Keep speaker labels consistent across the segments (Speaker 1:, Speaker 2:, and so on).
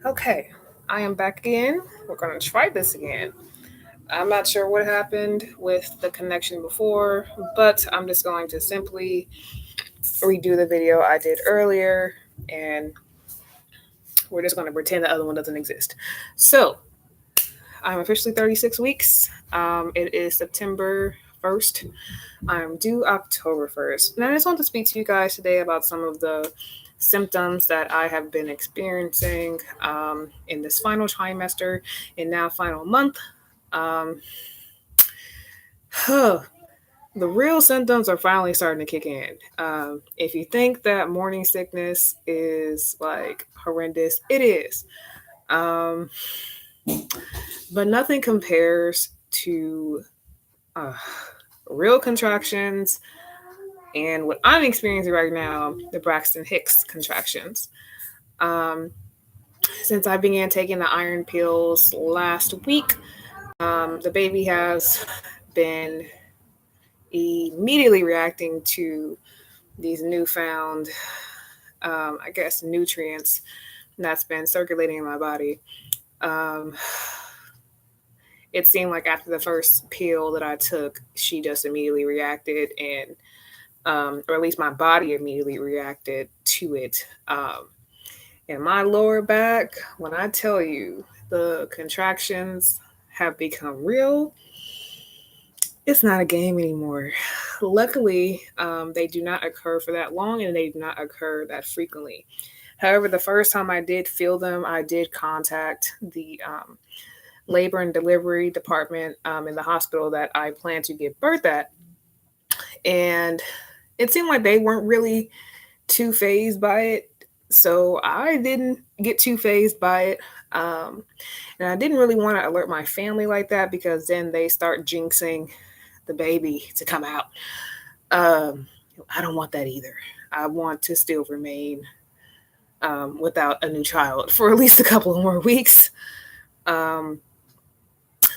Speaker 1: Okay, I am back again. We're going to try this again. I'm not sure what happened with the connection before, but I'm just going to simply redo the video I did earlier, and we're just going to pretend the other one doesn't exist. So, I'm officially 36 weeks. It is September 1st. I'm due October 1st. And I just want to speak to you guys today about some of the symptoms that I have been experiencing in this final trimester and now final month. The real symptoms are finally starting to kick in. If you think that morning sickness is like horrendous, it is. But nothing compares to real contractions and what I'm experiencing right now, the Braxton Hicks contractions. Since I began taking the iron pills last week, the baby has been immediately reacting to these newfound, nutrients that's been circulating in my body. It seemed like after the first pill that I took, she just immediately reacted, and or at least my body immediately reacted to it. In my lower back, when I tell you the contractions have become real, it's not a game anymore. Luckily, they do not occur for that long and they do not occur that frequently. However, the first time I did feel them, I did contact the labor and delivery department in the hospital that I plan to give birth at. And it seemed like they weren't really too phased by it. So I didn't get too phased by it. And I didn't really want to alert my family like that because then they start jinxing the baby to come out. I don't want that either. I want to still remain without a new child for at least a couple of more weeks.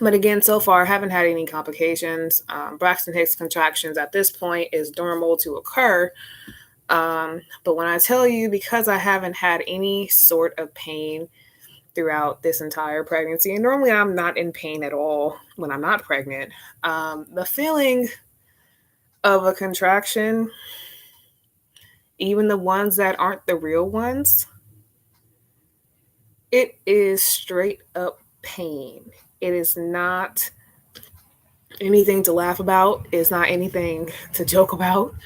Speaker 1: But again, so far, I haven't had any complications. Braxton Hicks contractions at this point is normal to occur. But when I tell you, because I haven't had any sort of pain throughout this entire pregnancy, and normally I'm not in pain at all when I'm not pregnant, the feeling of a contraction, even the ones that aren't the real ones, it is straight up pain. It is not anything to laugh about. It's not anything to joke about.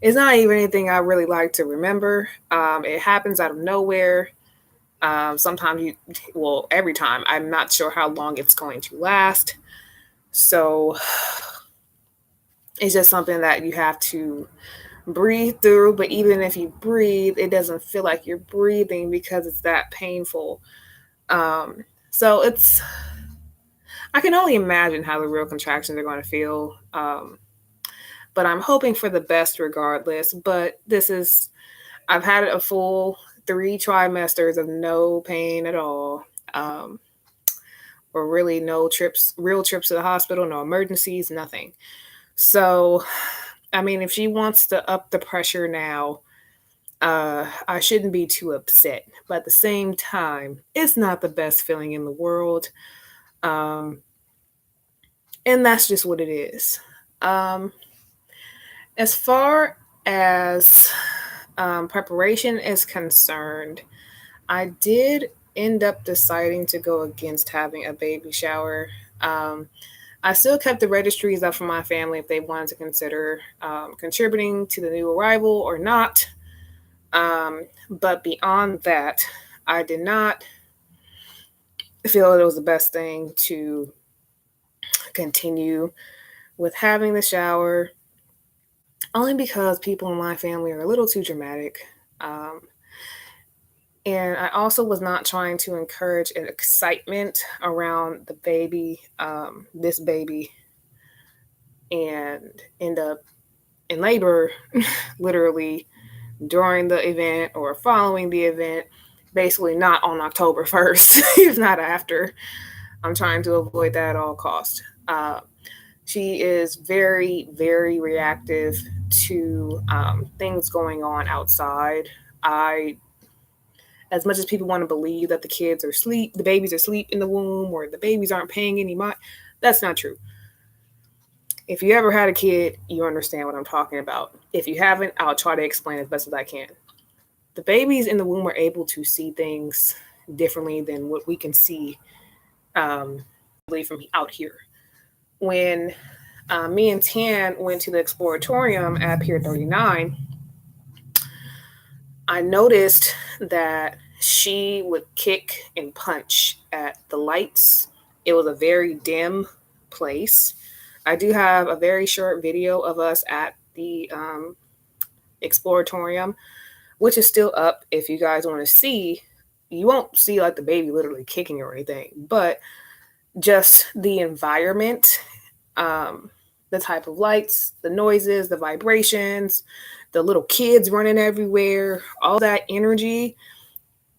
Speaker 1: It's not even anything I really like to remember. It happens out of nowhere. Sometimes every time. I'm not sure how long it's going to last. So it's just something that you have to breathe through. But even if you breathe, it doesn't feel like you're breathing because it's that painful. So I can only imagine how the real contractions are going to feel. But I'm hoping for the best regardless. But I've had a full 3 trimesters of no pain at all. Or really no real trips to the hospital, no emergencies, nothing. So, I mean, if she wants to up the pressure now, I shouldn't be too upset. But at the same time, it's not the best feeling in the world. And that's just what it is. As far as preparation is concerned, I did end up deciding to go against having a baby shower. I still kept the registries up for my family if they wanted to consider contributing to the new arrival or not. But beyond that, I did not feel it was the best thing to continue with having the shower, only because people in my family are a little too dramatic. And I also was not trying to encourage an excitement around the baby, this baby, and end up in labor literally during the event or following the event, basically not on October 1st, if not after. I'm trying to avoid that at all costs. She is very, very reactive to things going on outside. I, as much as people want to believe that the kids are asleep, the babies are asleep in the womb, or the babies aren't paying any mind, that's not true. If you ever had a kid, you understand what I'm talking about. If you haven't, I'll try to explain as best as I can. The babies in the womb are able to see things differently than what we can see from out here. When me and Tan went to the Exploratorium at Pier 39, I noticed that she would kick and punch at the lights. It was a very dim place. I do have a very short video of us at the Exploratorium, which is still up if you guys want to see. You won't see like the baby literally kicking or anything, but just the environment, the type of lights, the noises, the vibrations, the little kids running everywhere, all that energy.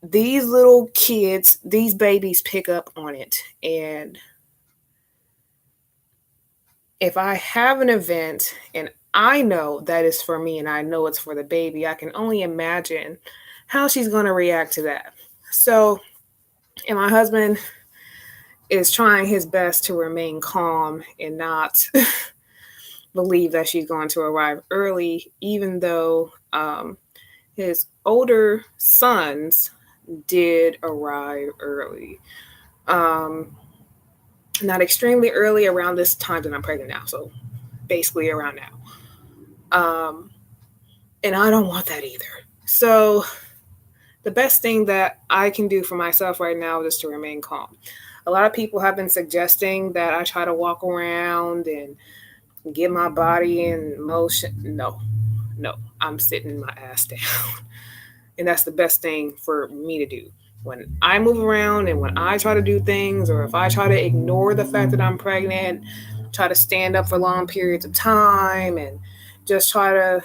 Speaker 1: These little kids, these babies pick up on it. And if I have an event and I know that is for me and I know it's for the baby, I can only imagine how she's going to react to that. So, and my husband is trying his best to remain calm and not believe that she's going to arrive early, even though his older sons did arrive early. Not extremely early, around this time that I'm pregnant now. So basically around now. And I don't want that either. So the best thing that I can do for myself right now is to remain calm. A lot of people have been suggesting that I try to walk around and get my body in motion. No, I'm sitting my ass down. And that's the best thing for me to do. When I move around and when I try to do things, or if I try to ignore the fact that I'm pregnant, try to stand up for long periods of time and just try to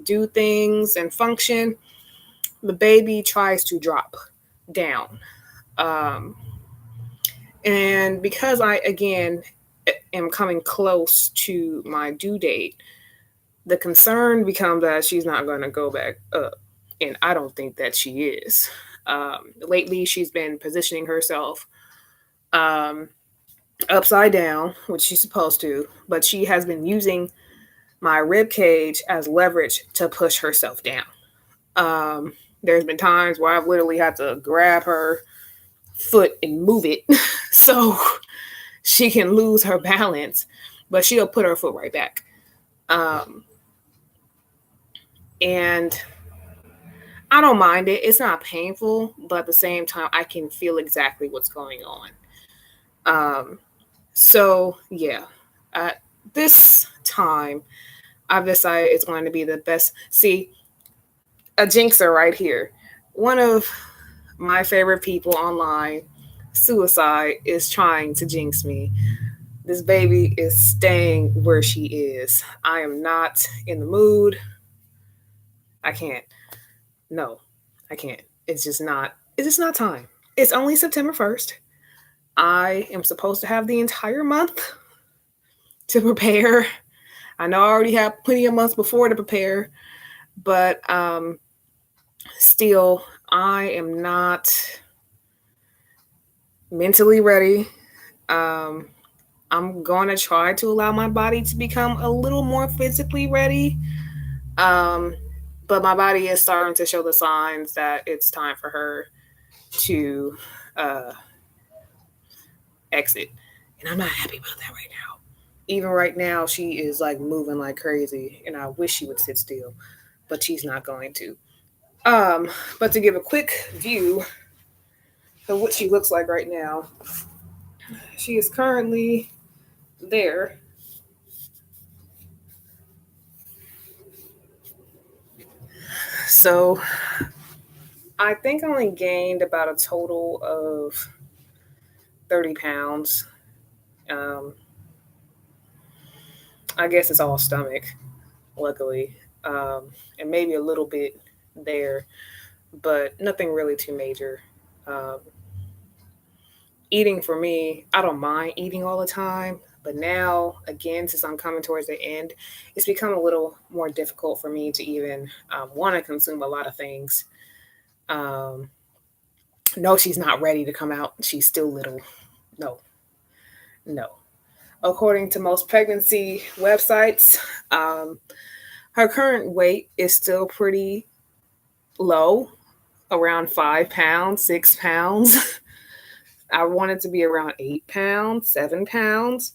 Speaker 1: do things and function, the baby tries to drop down. And because I, again, am coming close to my due date, the concern becomes that she's not going to go back up. And I don't think that she is. Lately, she's been positioning herself upside down, which she's supposed to, but she has been using my rib cage as leverage to push herself down. There's been times where I've literally had to grab her foot and move it so she can lose her balance, but she'll put her foot right back. And I don't mind it. It's not painful, but at the same time, I can feel exactly what's going on. So yeah, at this time, I've decided it's going to be the best. See, a jinxer right here. One of my favorite people online, Suicide, is trying to jinx me. This baby is staying where she is. I am not in the mood. I can't. No, I can't. It's just not time. It's only September 1st. I am supposed to have the entire month to prepare. I know I already have plenty of months before to prepare, but still, I am not mentally ready. I'm going to try to allow my body to become a little more physically ready. But my body is starting to show the signs that it's time for her to exit. And I'm not happy about that right now. Even right now, she is like moving like crazy, and I wish she would sit still, but she's not going to. But to give a quick view of what she looks like right now, she is currently there. So I think I only gained about a total of 30 pounds. I guess it's all stomach, luckily, and maybe a little bit there, but nothing really too major. Eating for me, I don't mind eating all the time, But now, again, since I'm coming towards the end, it's become a little more difficult for me to even want to consume a lot of things. Um, no, she's not ready to come out. She's still little. No, no. According to most pregnancy websites, um, her current weight is still pretty low, around 5 pounds, 6 pounds. I want it to be around 8 pounds, 7 pounds.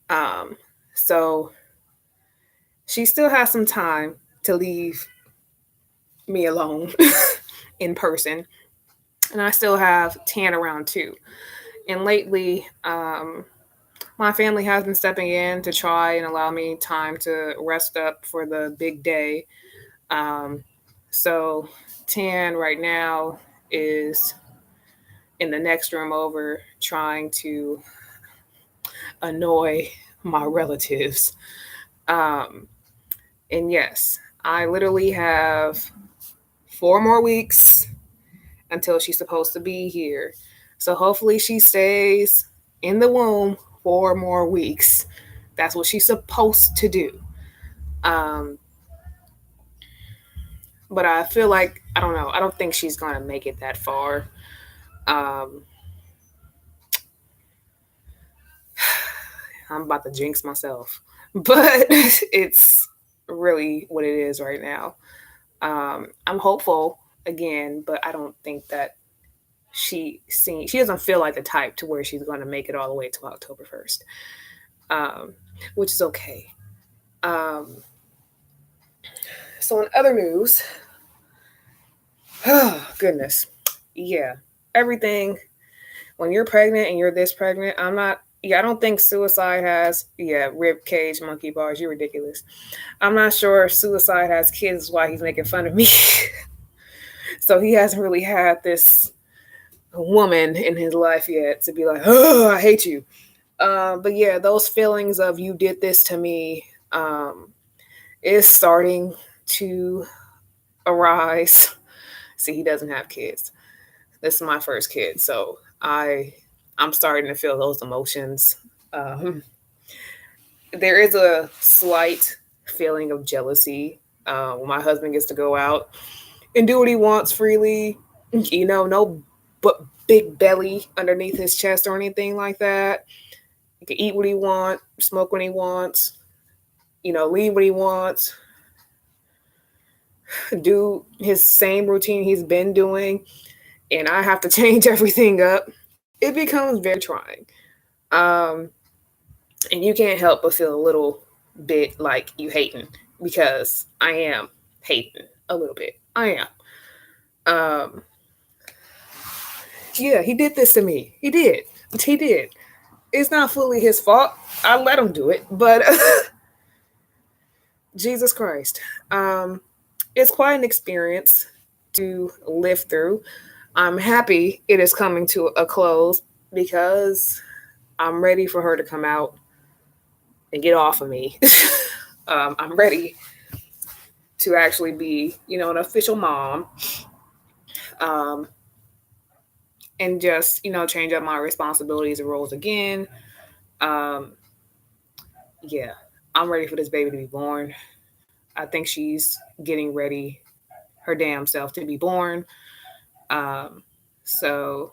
Speaker 1: Um, so she still has some time to leave me alone in person. And I still have Tan around too. And lately, my family has been stepping in to try and allow me time to rest up for the big day. Um, so Tan right now is in the next room over trying to annoy my relatives. Um, and yes, I literally have 4 more weeks until she's supposed to be here. So hopefully she stays in the womb 4 more weeks. That's what she's supposed to do. Um, but I feel like, I don't know, I don't think she's going to make it that far. Um, I'm about to jinx myself, but it's really what it is right now. I'm hopeful again, but I don't think that she doesn't feel like the type to where she's going to make it all the way to October 1st, um, which is okay. Um, so in other news, oh goodness, yeah, everything when you're pregnant and you're this pregnant, I'm not. Yeah, I don't think suicide has. Yeah, rib cage, monkey bars. You're ridiculous. I'm not sure if suicide has kids. Why he's making fun of me. So he hasn't really had this woman in his life yet to be like, oh, I hate you. But yeah, those feelings of you did this to me is starting to arise. See, he doesn't have kids. This is my first kid, so I'm starting to feel those emotions. Um, there is a slight feeling of jealousy when my husband gets to go out and do what he wants freely. No but big belly underneath his chest or anything like that. He can eat what he wants, smoke when he wants, leave what he wants, do his same routine he's been doing, and I have to change everything up. It becomes very trying. Um, and you can't help but feel a little bit like you hating because I am hating a little bit. I am. Yeah, he did this to me. He did. He did. It's not fully his fault. I let him do it, but Jesus Christ. It's quite an experience to live through. I'm happy it is coming to a close because I'm ready for her to come out and get off of me. I'm ready to actually be, an official mom, um, and just, change up my responsibilities and roles again. Um, yeah, I'm ready for this baby to be born. I think she's getting ready her damn self to be born. Um, so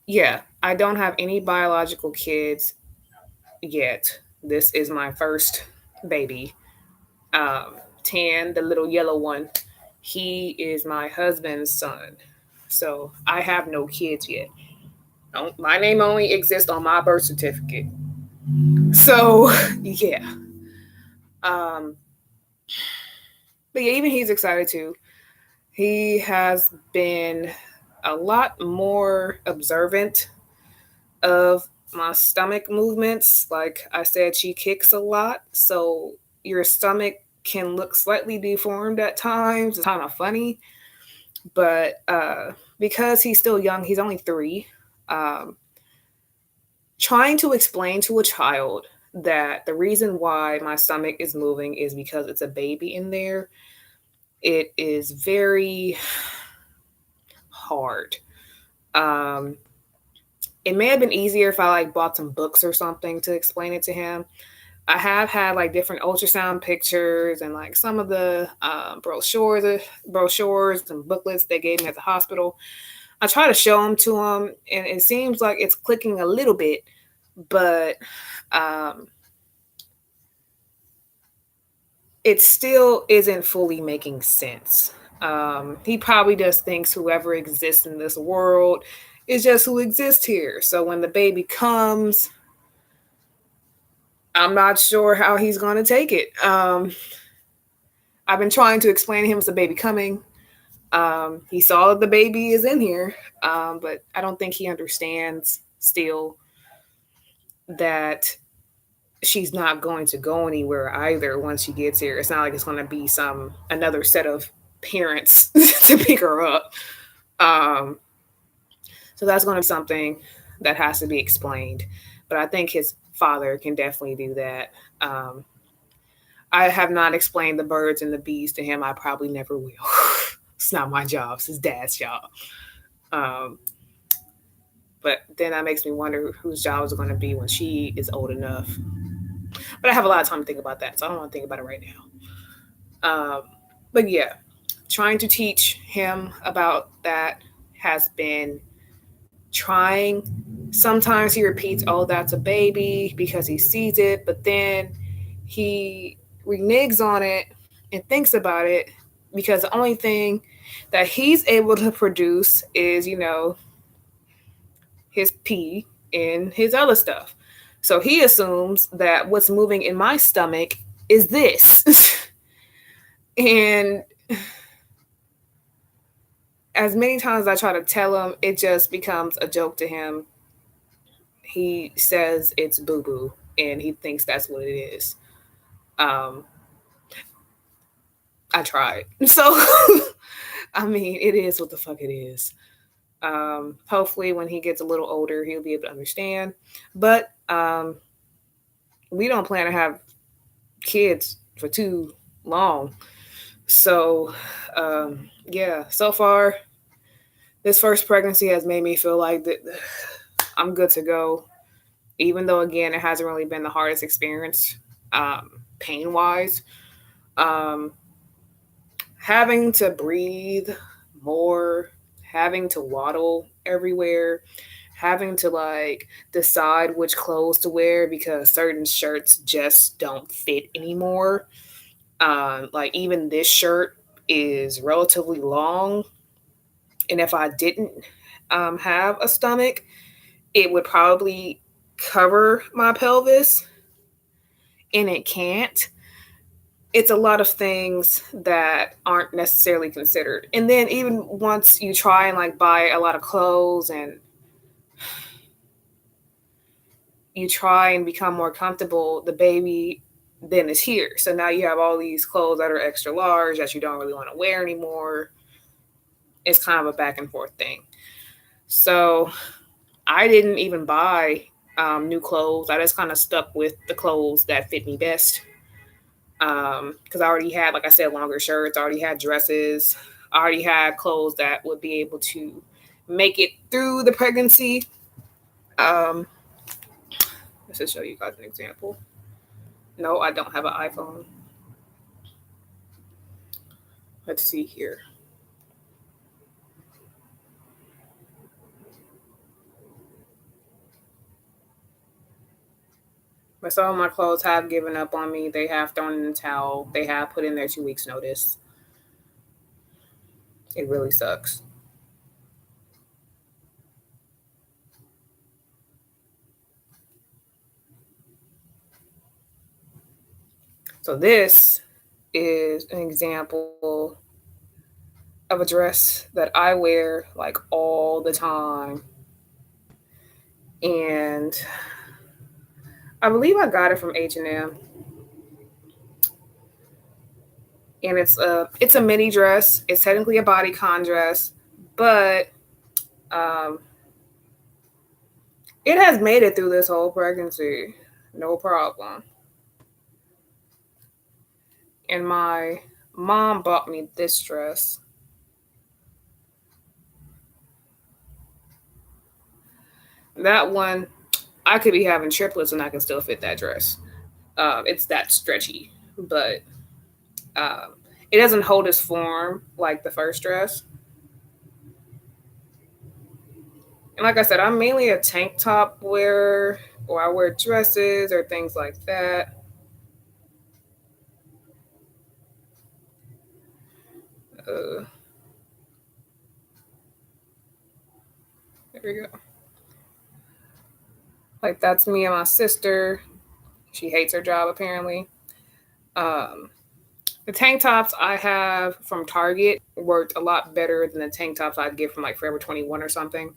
Speaker 1: yeah, I don't have any biological kids yet. This is my first baby. Tan, the little yellow one, he is my husband's son. So I have no kids yet. My name only exists on my birth certificate. So yeah. Um, but yeah, even he's excited too. He has been a lot more observant of my stomach movements. Like I said, she kicks a lot. So your stomach can look slightly deformed at times. It's kind of funny. But because he's still young, he's only 3, um, trying to explain to a child that the reason why my stomach is moving is because it's a baby in there, it is very hard. Um, It may have been easier if I like bought some books or something to explain it to him. I have had like different ultrasound pictures and like some of the brochures and booklets they gave me at the hospital. I try to show them to him, and it seems like it's clicking a little bit, but um, it still isn't fully making sense. He probably just thinks whoever exists in this world is just who exists here. So when the baby comes, I'm not sure how he's going to take it. I've been trying to explain to him it's a baby coming. He saw that the baby is in here, but I don't think he understands still that she's not going to go anywhere either once she gets here. It's not like it's going to be some another set of parents to pick her up. Um, so that's going to be something that has to be explained. But I think his father can definitely do that. I have not explained the birds and the bees to him. I probably never will. It's not my job. It's his dad's job. Um, but then that makes me wonder whose job is it going to be when she is old enough. But I have a lot of time to think about that, so I don't want to think about it right now. But yeah, trying to teach him about that has been trying. Sometimes he repeats, "Oh, that's a baby," because he sees it, but then he reneges on it and thinks about it because the only thing that he's able to produce is, his pee and his other stuff. So he assumes that what's moving in my stomach is this. And as many times as I try to tell him, it just becomes a joke to him. He says it's boo boo and he thinks that's what it is. Um, I tried. So, I mean, it is what the fuck it is. Hopefully, when he gets a little older, he'll be able to understand. But we don't plan to have kids for too long. So, yeah, so far, this first pregnancy has made me feel like that I'm good to go. Even though, again, it hasn't really been the hardest experience, pain wise. Um, Having to breathe more, having to waddle everywhere, having to like decide which clothes to wear because certain shirts just don't fit anymore. Like even this shirt is relatively long, and if I didn't have a stomach, it would probably cover my pelvis, and it can't. It's a lot of things that aren't necessarily considered. And then even once you try and like buy a lot of clothes and you try and become more comfortable, the baby then is here. So now you have all these clothes that are extra large that you don't really want to wear anymore. It's kind of a back and forth thing. So I didn't even buy new clothes. I just kind of stuck with the clothes that fit me best. Because I already had, like I said, longer shirts. I already had dresses. I already had clothes that would be able to make it through the pregnancy. Um, let's just show you guys an example. No, I don't have an iPhone. Let's see here. But some of my clothes have given up on me. They have thrown in the towel. They have put in their 2 weeks notice. It really sucks. So this is an example of a dress that I wear like all the time. And I believe I got it from H&M. And it's a mini dress. It's technically a bodycon dress, but um, it has made it through this whole pregnancy, no problem. And my mom bought me this dress. That one, I could be having triplets and I can still fit that dress. It's that stretchy, but um, it doesn't hold its form like the first dress. And like I said, I'm mainly a tank top wearer, or I wear dresses or things like that. Uh, there we go. Like that's me and my sister. She hates her job apparently. Um, the tank tops I have from Target worked a lot better than the tank tops I'd get from like Forever 21 or something.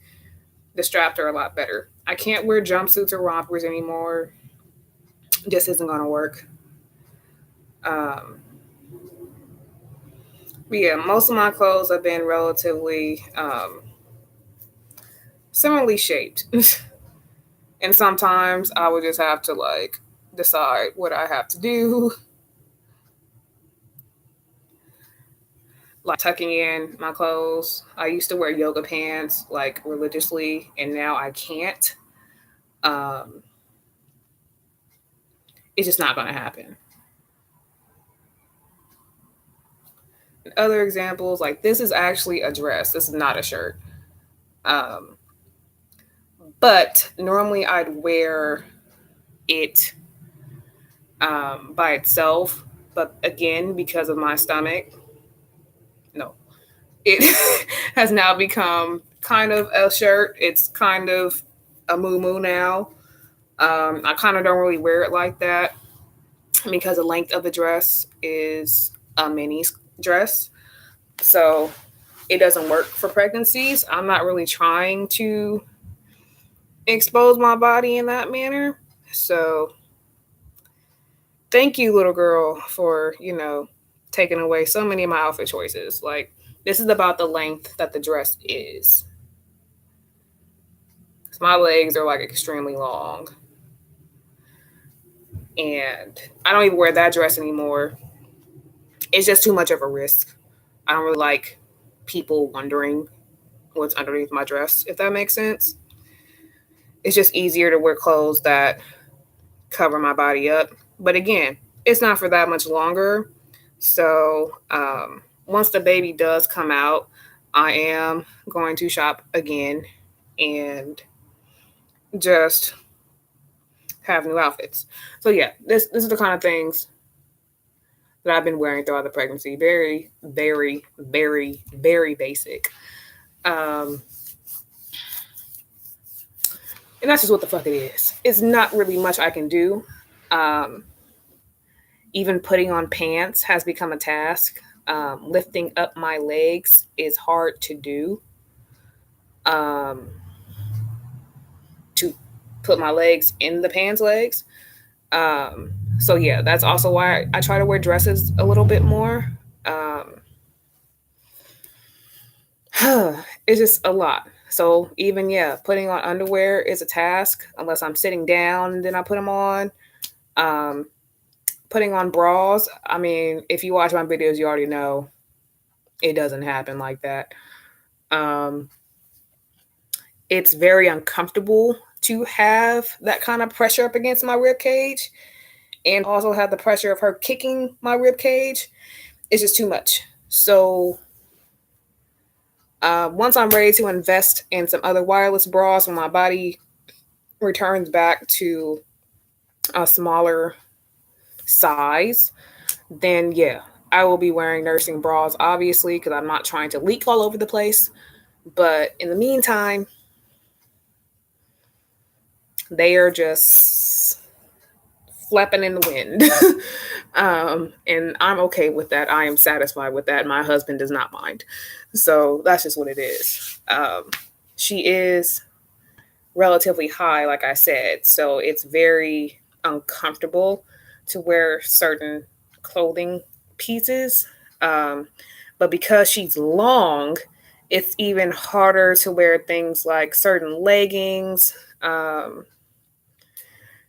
Speaker 1: The straps are a lot better. I can't wear jumpsuits or rompers anymore. Just isn't gonna work. Um, but yeah, most of my clothes have been relatively similarly shaped, and sometimes I would just have to like decide what I have to do, like tucking in my clothes. I used to wear yoga pants like religiously, and now I can't. Um, it's just not gonna happen. Other examples, like this is actually a dress. This is not a shirt. Um, but normally I'd wear it by itself. But again, because of my stomach, no, it has now become kind of a shirt. It's kind of a moo now. I kind of don't really wear it like that because the length of the dress is a mini dress. So it doesn't work for pregnancies. I'm not really trying to expose my body in that manner. So thank you, little girl, for, taking away so many of my outfit choices. Like, this is about the length that the dress is. 'Cause my legs are like extremely long. And I don't even wear that dress anymore. It's just too much of a risk. I don't really like people wondering what's underneath my dress, if that makes sense. It's just easier to wear clothes that cover my body up. But again, it's not for that much longer. So once the baby does come out, I am going to shop again and just have new outfits. So yeah, this is the kind of things that I've been wearing throughout the pregnancy. Very, very, very, very basic. Um, and that's just what the fuck it is. It's not really much I can do. Um, Even putting on pants has become a task. Lifting up my legs is hard to do. Um, to put my legs in the pants legs. So yeah, that's also why I try to wear dresses a little bit more. Um, it's just a lot. So even yeah, putting on underwear is a task unless I'm sitting down and then I put them on. Um, Putting on bras, I mean, if you watch my videos, you already know it doesn't happen like that. Um, it's very uncomfortable to have that kind of pressure up against my rib cage and also have the pressure of her kicking my rib cage. It's just too much. So once I'm ready to invest in some other wireless bras when my body returns back to a smaller size, then yeah, I will be wearing nursing bras, obviously, because I'm not trying to leak all over the place. But in the meantime, they are just flapping in the wind. And I'm okay with that. I am satisfied with that. My husband does not mind. So that's just what it is. She is relatively high, like I said. So it's very uncomfortable to wear certain clothing pieces. But because she's long, it's even harder to wear things like certain leggings.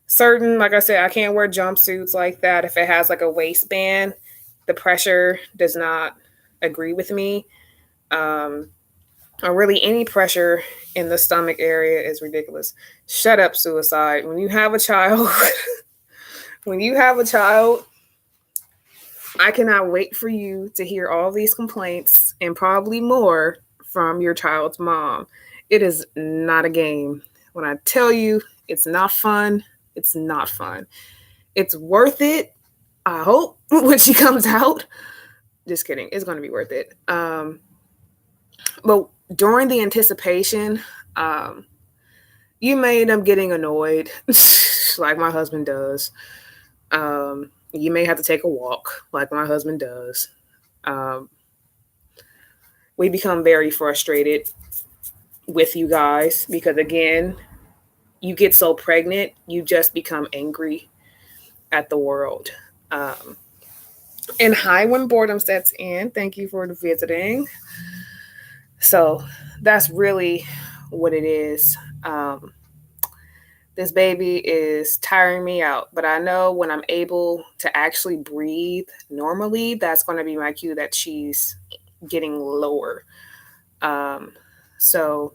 Speaker 1: Certain, like I said, I can't wear jumpsuits like that. If it has like a waistband, the pressure does not agree with me. Um, or really any pressure in the stomach area is ridiculous. Shut up, suicide. When you have a child, when you have a child, I cannot wait for you to hear all these complaints and probably more from your child's mom. It is not a game. When I tell you it's not fun, it's not fun. It's worth it, I hope, when she comes out. Just kidding. It's going to be worth it. But during the anticipation, you may end up getting annoyed, like my husband does. You may have to take a walk, like my husband does. We become very frustrated with you guys because, again, you get so pregnant, you just become angry at the world. And hi, when boredom sets in. Thank you for visiting. So that's really what it is. This baby is tiring me out, but I know when I'm able to actually breathe normally, that's going to be my cue that she's getting lower. So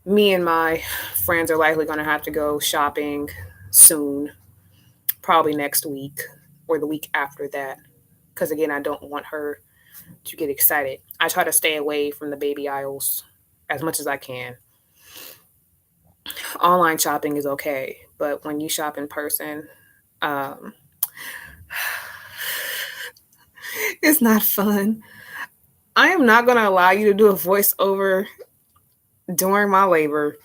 Speaker 1: me and my friends are likely going to have to go shopping soon, probably next week or the week after that. Because again, I don't want her to get excited. I try to stay away from the baby aisles as much as I can. Online shopping is okay, but when you shop in person, it's not fun. I am not going to allow you to do a voiceover during my labor.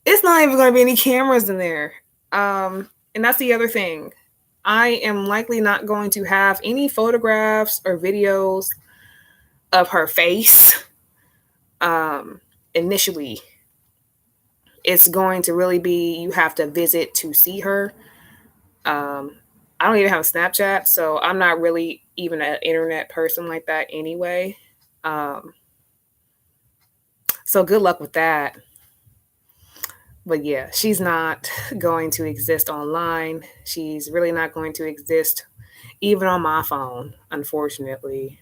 Speaker 1: It's not even going to be any cameras in there. And that's the other thing. I am likely not going to have any photographs or videos of her face initially. It's going to really be, you have to visit to see her. I don't even have a Snapchat, so I'm not really even an internet person like that anyway. So good luck with that. But yeah, she's not going to exist online. She's really not going to exist even on my phone, unfortunately.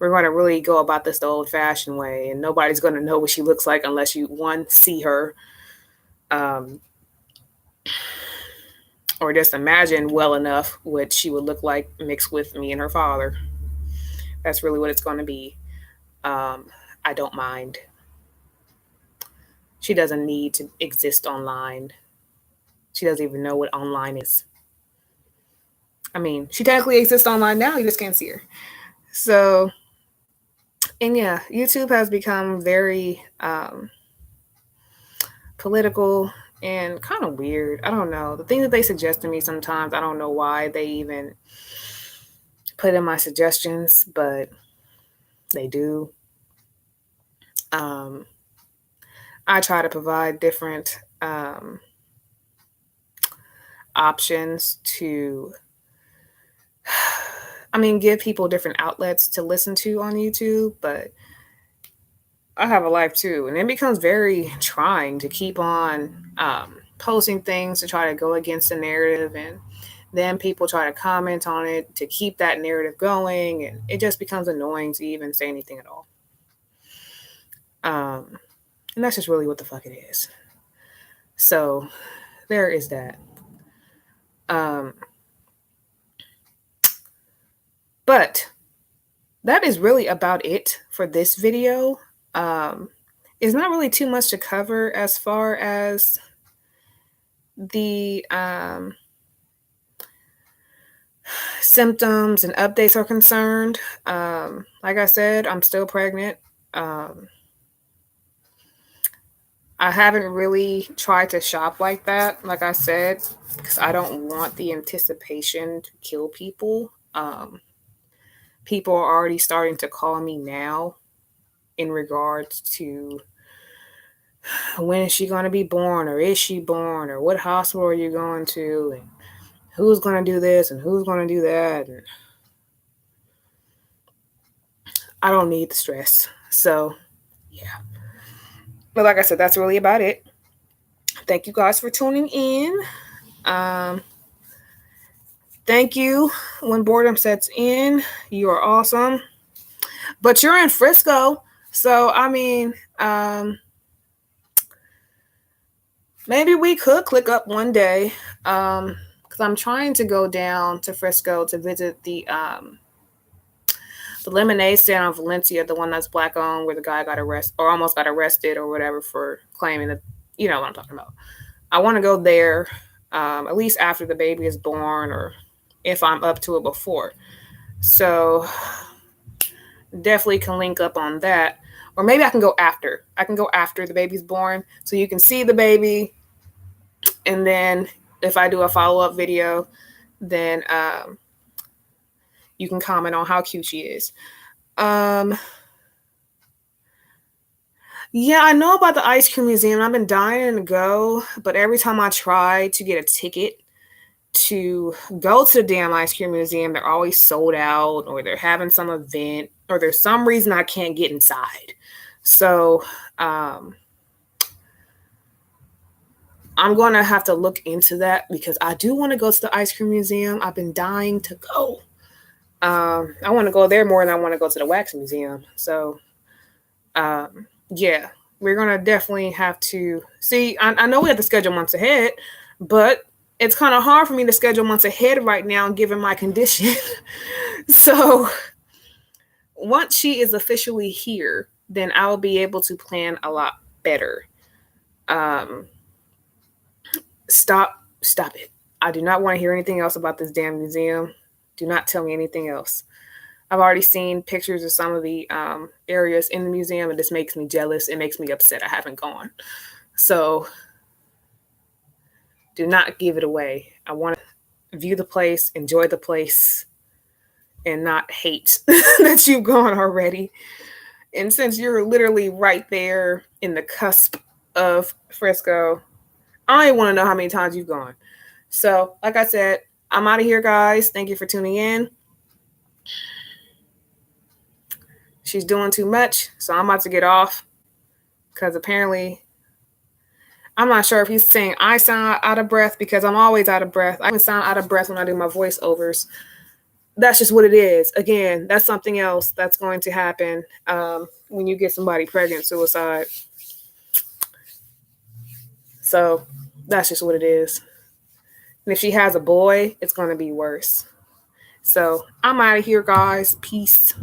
Speaker 1: We're going to really go about this the old-fashioned way, and nobody's going to know what she looks like unless you, one, see her, or just imagine well enough what she would look like mixed with me and her father. That's really what it's going to be. I don't mind. She doesn't need to exist online. She doesn't even know what online is. I mean, she technically exists online now, you just can't see her. So, and yeah, YouTube has become very political and kind of weird. I don't know. The things that they suggest to me sometimes, I don't know why they even put in my suggestions, but they do. I try to provide different options to, give people different outlets to listen to on YouTube, but I have a life too. And it becomes very trying to keep on posting things to try to go against the narrative. And then people try to comment on it to keep that narrative going. And it just becomes annoying to even say anything at all. And that's just really what the fuck it is. So there is that. But that is really about it for this video. It's not really too much to cover as far as the symptoms and updates are concerned. Like I said, I'm still pregnant. I haven't really tried to shop like that, like I said, because I don't want the anticipation to kill people. People are already starting to call me now in regards to when is she going to be born, or is she born, or what hospital are you going to, and who's going to do this and who's going to do that. And I don't need the stress. So, yeah. But like I said, that's really about it. Thank you guys for tuning in. Thank you. When boredom sets in, you are awesome. But you're in Frisco, so I mean, maybe we could click up one day. Because I'm trying to go down to Frisco to visit the lemonade stand on Valencia, the one that's black owned, where the guy got arrested or almost got arrested or whatever for claiming that, you know what I'm talking about. I want to go there, at least after the baby is born, or if I'm up to it before. So definitely can link up on that. Or maybe I can go after. I can go after the baby's born, so you can see the baby, and then if I do a follow-up video, then you can comment on how cute she is. Yeah, I know about the ice cream museum. I've been dying to go, but every time I try to get a ticket to go to the damn ice cream museum, they're always sold out, or they're having some event, or there's some reason I can't get inside. So I'm going to have to look into that, because I do want to go to the ice cream museum. I've been dying to go. I want to go there more than I want to go to the wax museum. So yeah, we're going to definitely have to see. I know we have to schedule months ahead, but it's kind of hard for me to schedule months ahead right now, given my condition. So once she is officially here, then I'll be able to plan a lot better. Stop it. I do not want to hear anything else about this damn museum. Do not tell me anything else. I've already seen pictures of some of the areas in the museum, and this makes me jealous. It makes me upset I haven't gone. So do not give it away. I want to view the place, enjoy the place, and not hate that you've gone already. And since you're literally right there in the cusp of Frisco, I don't even want to know how many times you've gone. So, like I said, I'm out of here, guys. Thank you for tuning in. She's doing too much, so I'm about to get off, because apparently, I'm not sure if he's saying I sound out of breath, because I'm always out of breath. I sound out of breath when I do my voiceovers. That's just what it is. Again, that's something else that's going to happen when you get somebody pregnant, suicide. So that's just what it is. And if she has a boy, it's going to be worse. So I'm out of here, guys. Peace.